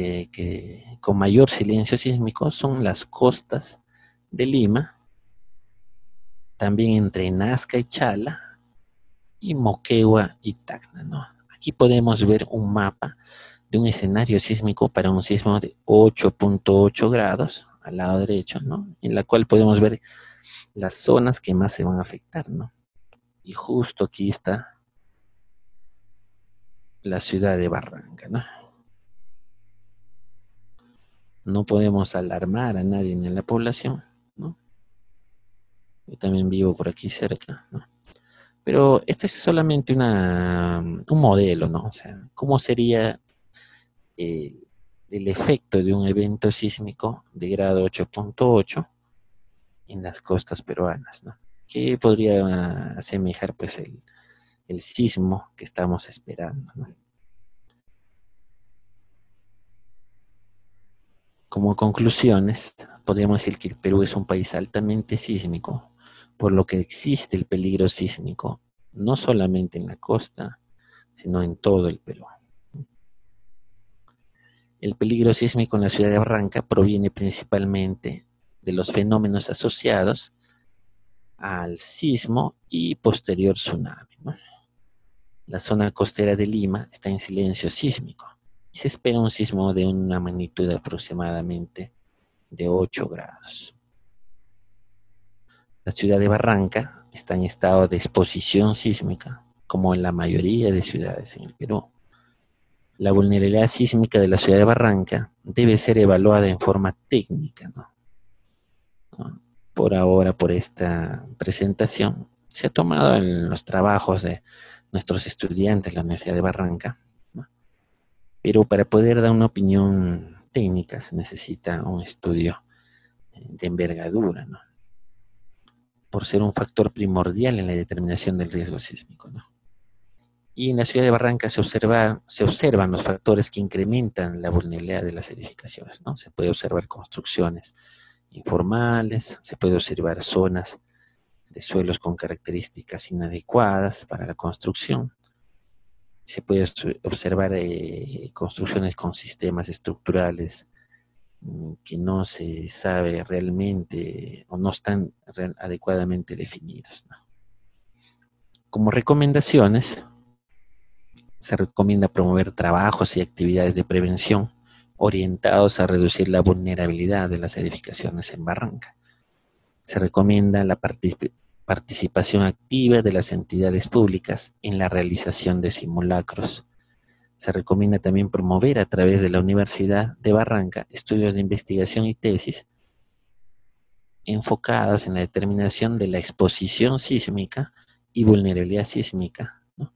Speaker 2: con mayor silencio sísmico son las costas de Lima, también entre Nazca y Chala, y Moquegua y Tacna, ¿no? Aquí podemos ver un mapa de un escenario sísmico para un sismo de 8.8 grados al lado derecho, ¿no? En la cual podemos ver las zonas que más se van a afectar, ¿no? Y justo aquí está la ciudad de Barranca, ¿no? No podemos alarmar a nadie en la población, ¿no? Yo también vivo por aquí cerca, ¿no? Pero este es solamente un modelo, ¿no? O sea, ¿cómo sería el efecto de un evento sísmico de grado 8.8 en las costas peruanas, ¿no? que podría asemejar pues el sismo que estamos esperando, ¿no? Como conclusiones, podríamos decir que el Perú es un país altamente sísmico, por lo que existe el peligro sísmico, no solamente en la costa, sino en todo el Perú. El peligro sísmico en la ciudad de Barranca proviene principalmente de los fenómenos asociados al sismo y posterior tsunami, ¿no? La zona costera de Lima está en silencio sísmico y se espera un sismo de una magnitud de aproximadamente de 8 grados. La ciudad de Barranca está en estado de exposición sísmica, como en la mayoría de ciudades en el Perú. La vulnerabilidad sísmica de la ciudad de Barranca debe ser evaluada en forma técnica, ¿no? Por ahora, por esta presentación, se ha tomado en los trabajos de nuestros estudiantes de la Universidad de Barranca, ¿no? Pero para poder dar una opinión técnica se necesita un estudio de envergadura, ¿no? Por ser un factor primordial en la determinación del riesgo sísmico, ¿no? Y en la ciudad de Barranca se observan los factores que incrementan la vulnerabilidad de las edificaciones, ¿no? Se puede observar construcciones informales, se puede observar zonas de suelos con características inadecuadas para la construcción, se puede observar construcciones con sistemas estructurales que no se sabe realmente o no están adecuadamente definidos, ¿no? Como recomendaciones, se recomienda promover trabajos y actividades de prevención orientados a reducir la vulnerabilidad de las edificaciones en Barranca. Se recomienda la participación activa de las entidades públicas en la realización de simulacros. Se recomienda también promover a través de la Universidad de Barranca estudios de investigación y tesis enfocados en la determinación de la exposición sísmica y vulnerabilidad sísmica, ¿no?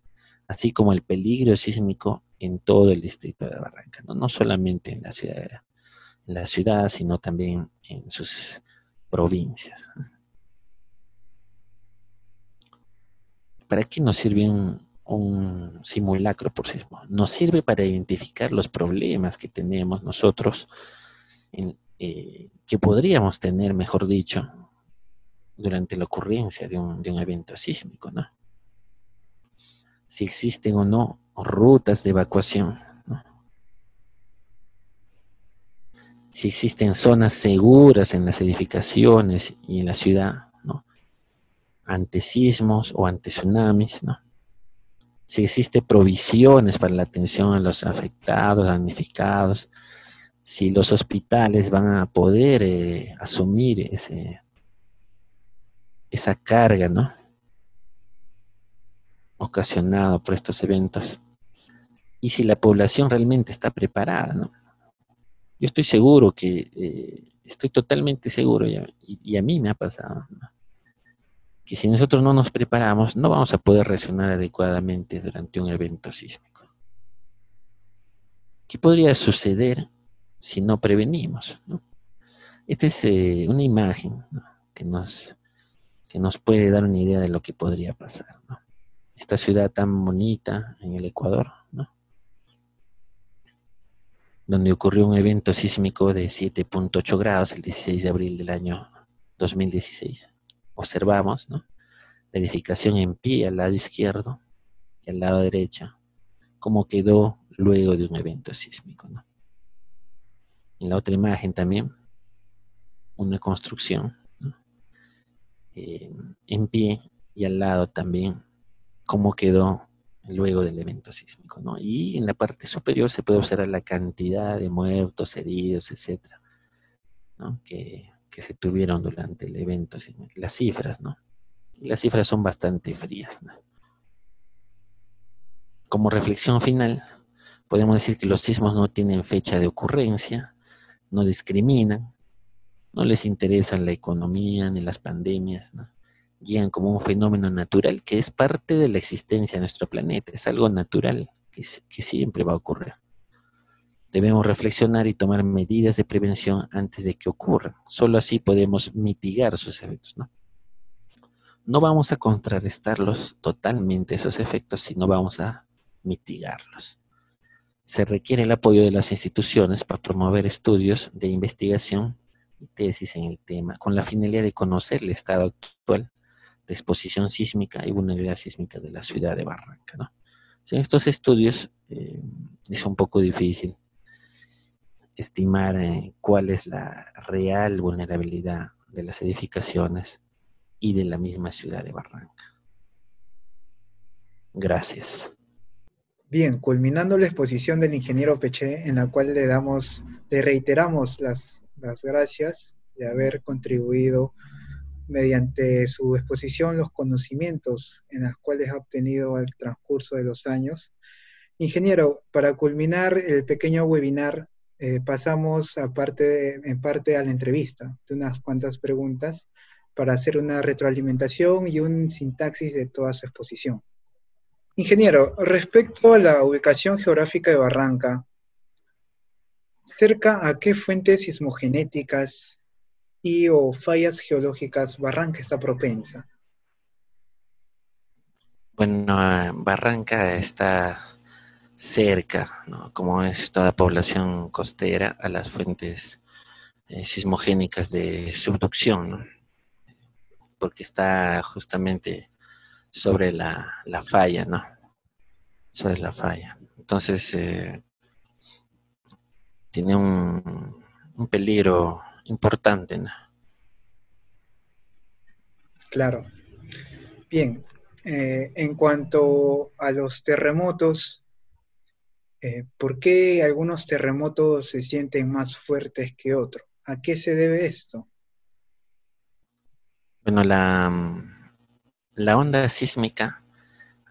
Speaker 2: Así como el peligro sísmico en todo el distrito de Barranca, ¿no? No solamente en la ciudad, sino también en sus provincias. ¿Para qué nos sirve un simulacro por sismo? Nos sirve para identificar los problemas que tenemos nosotros, que podríamos tener, mejor dicho, durante la ocurrencia de un evento sísmico, ¿no? Si existen o no rutas de evacuación, ¿no? Si existen zonas seguras en las edificaciones y en la ciudad, ¿no? Ante sismos o ante tsunamis, ¿no? Si existen provisiones para la atención a los afectados, damnificados, si los hospitales van a poder asumir esa carga, ¿no? Ocasionada por estos eventos, y si la población realmente está preparada, ¿no? Yo estoy seguro estoy totalmente seguro, y a mí me ha pasado, ¿no? Que si nosotros no nos preparamos, no vamos a poder reaccionar adecuadamente durante un evento sísmico. ¿Qué podría suceder si no prevenimos, ¿no? Esta es una imagen, ¿no? que nos puede dar una idea de lo que podría pasar, ¿no? Esta ciudad tan bonita en el Ecuador, ¿no? Donde ocurrió un evento sísmico de 7.8 grados el 16 de abril del año 2016. Observamos, ¿no? La edificación en pie al lado izquierdo y al lado derecho, cómo quedó luego de un evento sísmico, ¿no? En la otra imagen también, una construcción, ¿no? En pie y al lado también, cómo quedó luego del evento sísmico, ¿no? Y en la parte superior se puede observar la cantidad de muertos, heridos, etcétera, ¿no? que se tuvieron durante el evento sísmico. Las cifras, ¿no? Y las cifras son bastante frías, ¿no? Como reflexión final, podemos decir que los sismos no tienen fecha de ocurrencia, no discriminan, no les interesa la economía ni las pandemias, ¿no? Guían como un fenómeno natural que es parte de la existencia de nuestro planeta, es algo natural que siempre va a ocurrir. Debemos reflexionar y tomar medidas de prevención antes de que ocurran. Solo así podemos mitigar sus efectos, ¿no? no vamos a contrarrestarlos totalmente, esos efectos, sino vamos a mitigarlos. Se requiere el apoyo de las instituciones para promover estudios de investigación y tesis en el tema, con la finalidad de conocer el estado actual de exposición sísmica y vulnerabilidad sísmica de la ciudad de Barranca, ¿no? En estos estudios es un poco difícil estimar cuál es la real vulnerabilidad de las edificaciones y de la misma ciudad de Barranca. Gracias.
Speaker 1: Bien, culminando la exposición del ingeniero Peché, en la cual le reiteramos las gracias de haber contribuido mediante su exposición los conocimientos en los cuales ha obtenido al transcurso de los años. Ingeniero, para culminar el pequeño webinar, pasamos en parte a la entrevista de unas cuantas preguntas para hacer una retroalimentación y un sintaxis de toda su exposición. Ingeniero, respecto a la ubicación geográfica de Barranca, ¿cerca a qué fuentes sismogenéticas y o fallas geológicas Barranca está propensa?
Speaker 2: Bueno, Barranca está cerca, ¿no? Como es toda población costera, a las fuentes sismogénicas de subducción, ¿no? Porque está justamente sobre la falla, ¿no? Sobre la falla. Entonces, tiene un peligro importante, ¿no?
Speaker 1: Claro. Bien, en cuanto a los terremotos, ¿por qué algunos terremotos se sienten más fuertes que otros? ¿A qué se debe esto?
Speaker 2: Bueno, la onda sísmica,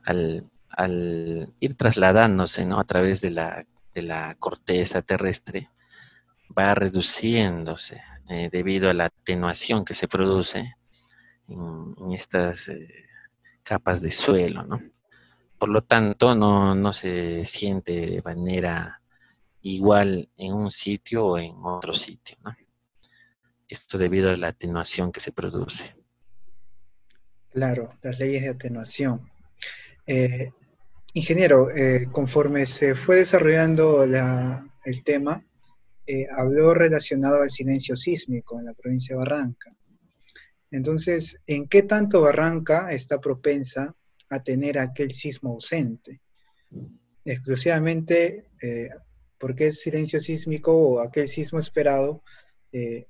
Speaker 2: al ir trasladándose, ¿no? A través de la corteza terrestre, va reduciéndose debido a la atenuación que se produce en estas capas de suelo, ¿no? Por lo tanto, no se siente de manera igual en un sitio o en otro sitio, ¿no? Esto debido a la atenuación que se produce.
Speaker 1: Claro, las leyes de atenuación. Eh, Ingeniero, conforme se fue desarrollando el tema, habló relacionado al silencio sísmico en la provincia de Barranca. Entonces, ¿en qué tanto Barranca está propensa a tener aquel sismo ausente? Exclusivamente, ¿por qué el silencio sísmico o aquel sismo esperado eh,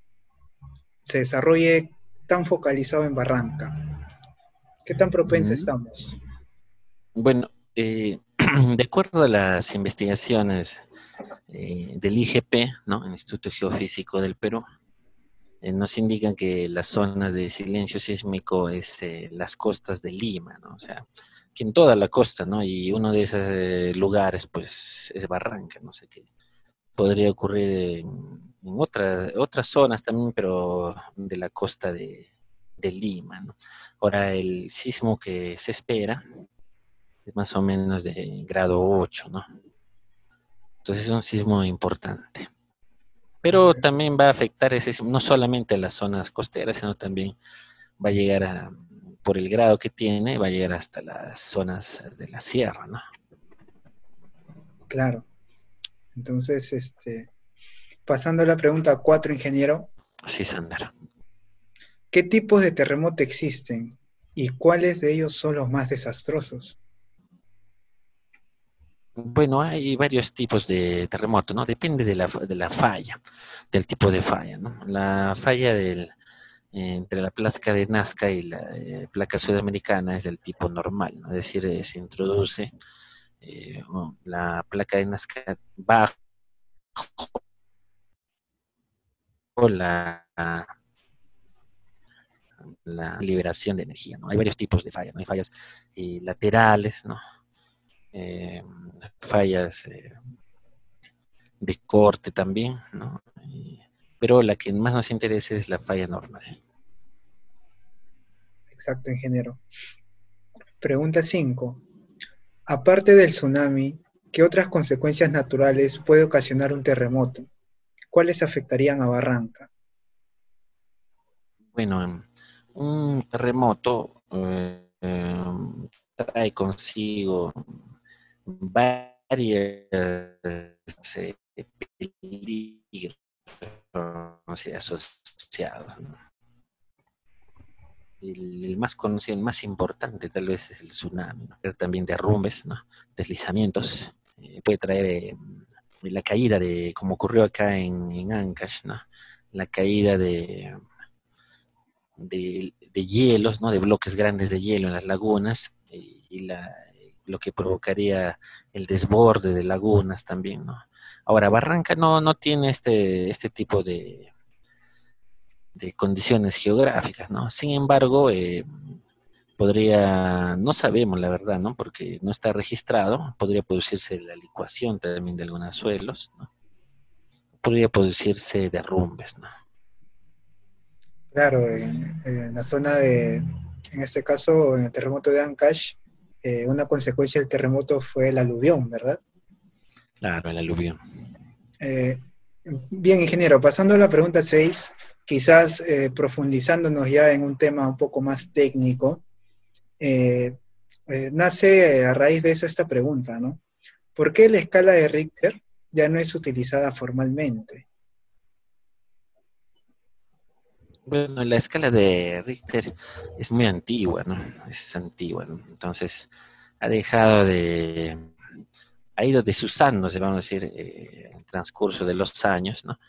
Speaker 1: se desarrolle tan focalizado en Barranca? ¿Qué tan propensa estamos?
Speaker 2: Bueno, de acuerdo a las investigaciones del IGP, ¿no? El Instituto Geofísico del Perú, nos indican que las zonas de silencio sísmico es las costas de Lima, ¿no? O sea, que en toda la costa, ¿no? Y uno de esos lugares, pues, es Barranca, no sé qué. Podría ocurrir en otras zonas también, pero de la costa de Lima, ¿no? Ahora, el sismo que se espera es más o menos de grado 8, ¿no? Entonces es un sismo importante. Pero también va a afectar ese sismo, no solamente a las zonas costeras, sino también va a llegar por el grado que tiene, va a llegar hasta las zonas de la sierra, ¿no?
Speaker 1: Claro. Entonces, pasando a la pregunta 4, ingeniero,
Speaker 2: Sí, Sandra.
Speaker 1: ¿qué tipos de terremoto existen y cuáles de ellos son los más desastrosos?
Speaker 2: Bueno, hay varios tipos de terremoto, ¿no? Depende de la falla, del tipo de falla, ¿no? La falla entre la placa de Nazca y la placa sudamericana es del tipo normal, ¿no? Es decir, se introduce la placa de Nazca bajo la, la liberación de energía, ¿no? Hay varios tipos de fallas, ¿no? Hay fallas laterales, ¿no? Eh, fallas de corte también, ¿no? Pero la que más nos interesa es la falla normal.
Speaker 1: Exacto, ingeniero. Pregunta 5. Aparte del tsunami, ¿qué otras consecuencias naturales puede ocasionar un terremoto? ¿Cuáles afectarían a Barranca?
Speaker 2: Bueno, un terremoto trae consigo varias peligros, ¿no? Asociados, ¿no? El más conocido, el más importante tal vez es el tsunami, ¿no? Pero también derrumbes, ¿no? Deslizamientos, puede traer la caída de, como ocurrió acá en Ancash, ¿no? La caída de hielos, ¿no? De bloques grandes de hielo en las lagunas lo que provocaría el desborde de lagunas también, ¿no? Ahora, Barranca no tiene este tipo de condiciones geográficas, ¿no? Sin embargo, no sabemos la verdad, ¿no? Porque no está registrado, podría producirse la licuación también de algunos suelos, ¿no? Podría producirse derrumbes, ¿no?
Speaker 1: Claro, en la zona en este caso, en el terremoto de Ancash, una consecuencia del terremoto fue el aluvión, ¿verdad?
Speaker 2: Claro, el aluvión.
Speaker 1: Eh, Bien, ingeniero, pasando a la pregunta 6, quizás profundizándonos ya en un tema un poco más técnico, eh, nace a raíz de eso esta pregunta, ¿no? ¿Por qué la escala de Richter ya no es utilizada formalmente?
Speaker 2: Bueno, la escala de Richter es muy antigua, ¿no? Es antigua, ¿no? Entonces, ha dejado de, ha ido desusándose, vamos a decir, el transcurso de los años, ¿no?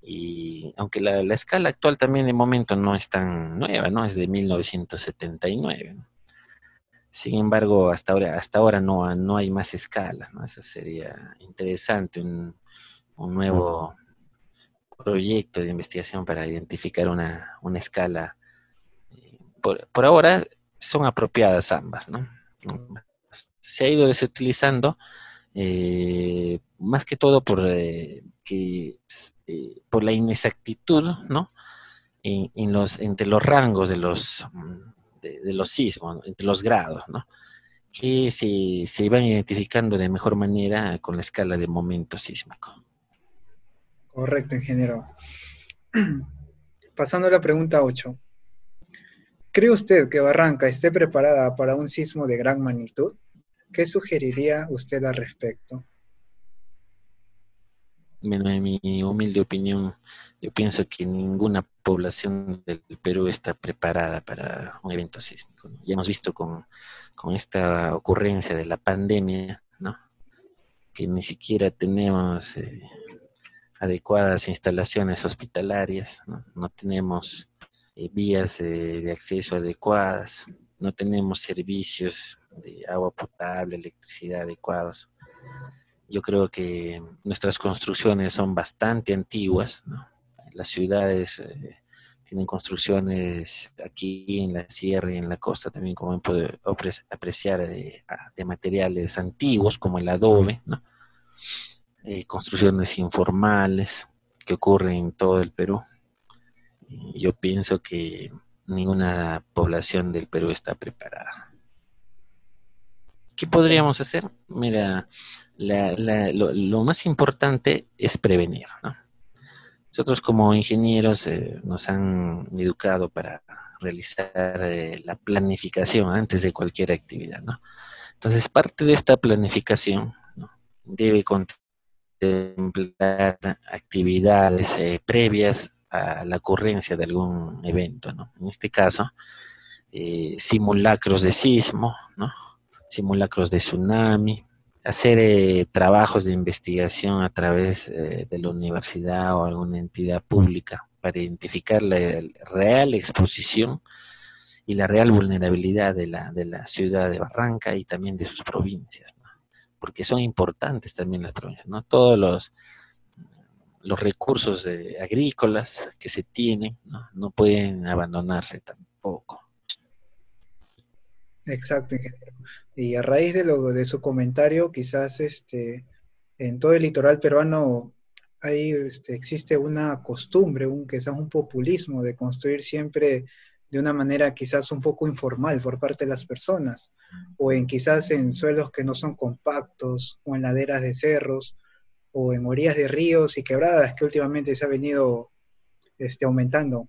Speaker 2: Y aunque la escala actual también de momento no es tan nueva, ¿no? Es de 1979, ¿no? Sin embargo, hasta ahora no hay más escalas, ¿no? Eso sería interesante, un nuevo proyecto de investigación para identificar una escala. Por ahora son apropiadas ambas, ¿no? Se ha ido desutilizando más que todo por la inexactitud, ¿no? Entre los rangos de los sismos, ¿no? Entre los grados, ¿no? Que se van identificando de mejor manera con la escala de momento sísmico.
Speaker 1: Correcto, ingeniero. Pasando a la pregunta 8. ¿Cree usted que Barranca esté preparada para un sismo de gran magnitud? ¿Qué sugeriría usted al respecto?
Speaker 2: Bueno, en mi humilde opinión, yo pienso que ninguna población del Perú está preparada para un evento sísmico, ¿no? Ya hemos visto con esta ocurrencia de la pandemia, ¿no? Que ni siquiera tenemos adecuadas instalaciones hospitalarias, ¿no? No tenemos vías de acceso adecuadas, no tenemos servicios de agua potable, electricidad adecuados. Yo creo que nuestras construcciones son bastante antiguas, ¿no? Las ciudades tienen construcciones aquí en la sierra y en la costa también, como puede apreciar, de materiales antiguos como el adobe, ¿no? Construcciones informales que ocurren en todo el Perú. Yo pienso que ninguna población del Perú está preparada. ¿Qué podríamos hacer? Mira, lo más importante es prevenir, ¿no? Nosotros como ingenieros nos han educado para realizar la planificación antes de cualquier actividad, ¿no? Entonces, parte de esta planificación, ¿no? Debe contemplar actividades previas a la ocurrencia de algún evento, ¿no? En este caso, simulacros de sismo, ¿no? Simulacros de tsunami, hacer trabajos de investigación a través de la universidad o alguna entidad pública para identificar la real exposición y la real vulnerabilidad de la ciudad de Barranca y también de sus provincias, ¿no? Porque son importantes también las provincias, ¿no? Todos los recursos agrícolas que se tienen, ¿no? No pueden abandonarse tampoco.
Speaker 1: Exacto, ingeniero. Y a raíz de su comentario, quizás en todo el litoral peruano existe una costumbre, quizás un populismo de construir siempre de una manera quizás un poco informal por parte de las personas, o quizás en suelos que no son compactos, o en laderas de cerros, o en orillas de ríos y quebradas que últimamente se ha venido aumentando.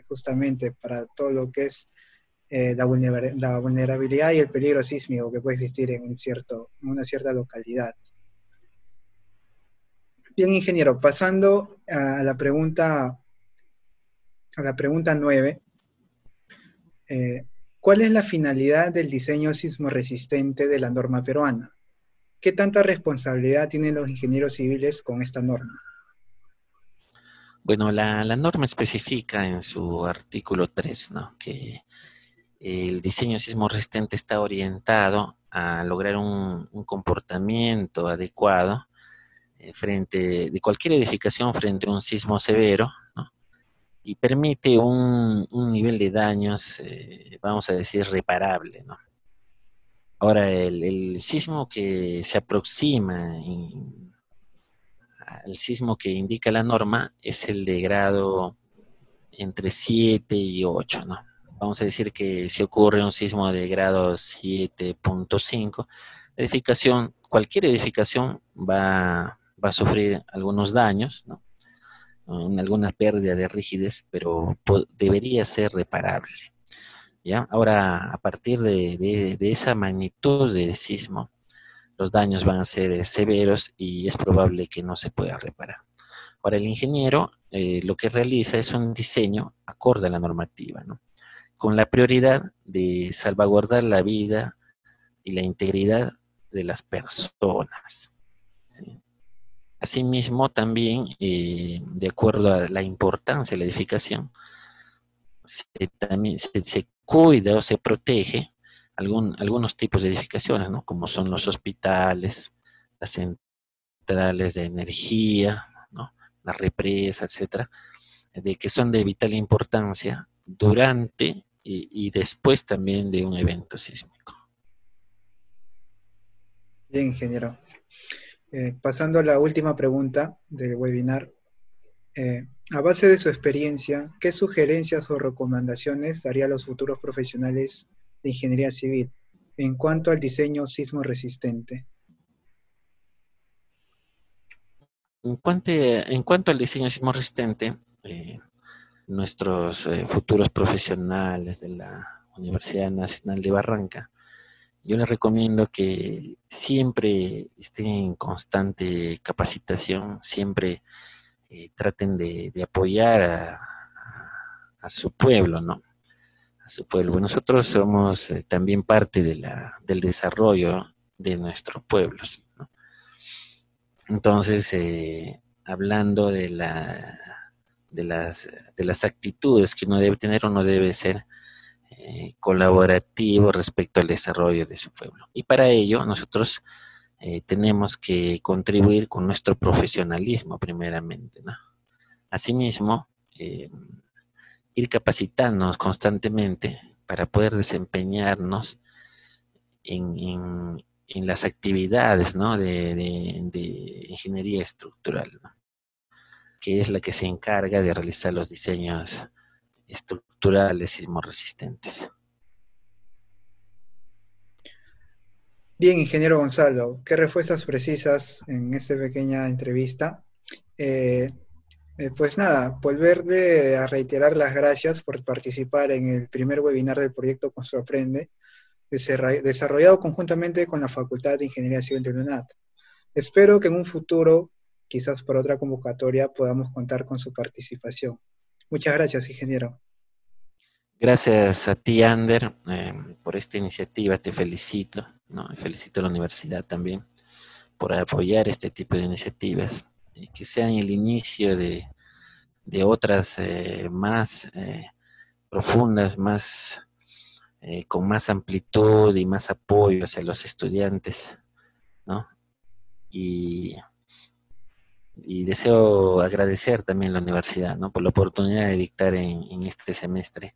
Speaker 1: justamente para todo lo que es la vulnerabilidad y el peligro sísmico que puede existir en una cierta localidad. Bien, ingeniero, pasando a la pregunta 9, ¿cuál es la finalidad del diseño sismorresistente de la norma peruana? ¿Qué tanta responsabilidad tienen los ingenieros civiles con esta norma?
Speaker 2: Bueno, la norma especifica en su artículo 3, ¿no?, que el diseño sismo resistente está orientado a lograr un comportamiento adecuado frente de cualquier edificación frente a un sismo severo, ¿no?, y permite un nivel de daños, vamos a decir, reparable, ¿no? Ahora, el sismo que se aproxima al sismo que indica la norma es el de grado entre 7 y 8, ¿no? Vamos a decir que si ocurre un sismo de grado 7.5, cualquier edificación va a sufrir algunos daños, ¿no?, alguna pérdida de rigidez, pero debería ser reparable, ¿ya? Ahora, a partir de esa magnitud de sismo, los daños van a ser severos y es probable que no se pueda reparar. Ahora, el ingeniero lo que realiza es un diseño acorde a la normativa, ¿no?, con la prioridad de salvaguardar la vida y la integridad de las personas, ¿sí? Asimismo, también, de acuerdo a la importancia de la edificación, también se cuida o se protege algunos tipos de edificaciones, ¿no?, como son los hospitales, las centrales de energía, ¿no?, las represas, etcétera, de que son de vital importancia durante y después también de un evento sísmico.
Speaker 1: Bien, ingeniero. Pasando a la última pregunta del webinar, a base de su experiencia, ¿qué sugerencias o recomendaciones daría a los futuros profesionales de ingeniería civil en cuanto al diseño sismo resistente?
Speaker 2: En cuanto al diseño sismo resistente, nuestros futuros profesionales de la Universidad Nacional de Barranca, yo les recomiendo que siempre estén en constante capacitación, siempre traten de apoyar a su pueblo, ¿no?, a su pueblo. Nosotros somos también parte del desarrollo de nuestros pueblos, ¿no? Entonces, hablando de las actitudes que uno debe tener, uno debe ser colaborativo respecto al desarrollo de su pueblo. Y para ello, nosotros tenemos que contribuir con nuestro profesionalismo primeramente, ¿no? Asimismo, ir capacitándonos constantemente para poder desempeñarnos en las actividades, ¿no?, de ingeniería estructural, ¿no?, que es la que se encarga de realizar los diseños estructurales sismorresistentes.
Speaker 1: Bien, ingeniero Gonzalo, qué respuestas precisas en esta pequeña entrevista. Pues nada, volverle a reiterar las gracias por participar en el primer webinar del proyecto Construaprende, desarrollado conjuntamente con la Facultad de Ingeniería Civil de la UNAD. Espero que en un futuro, quizás por otra convocatoria, podamos contar con su participación. Muchas gracias, ingeniero.
Speaker 2: Gracias a ti, Ander, por esta iniciativa. Te felicito, ¿no? Y felicito a la universidad también por apoyar este tipo de iniciativas y que sean el inicio de otras más profundas, con más amplitud y más apoyo hacia los estudiantes, ¿no? Y deseo agradecer también a la universidad, ¿no?, por la oportunidad de dictar en este semestre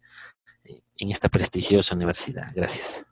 Speaker 2: en esta prestigiosa universidad. Gracias.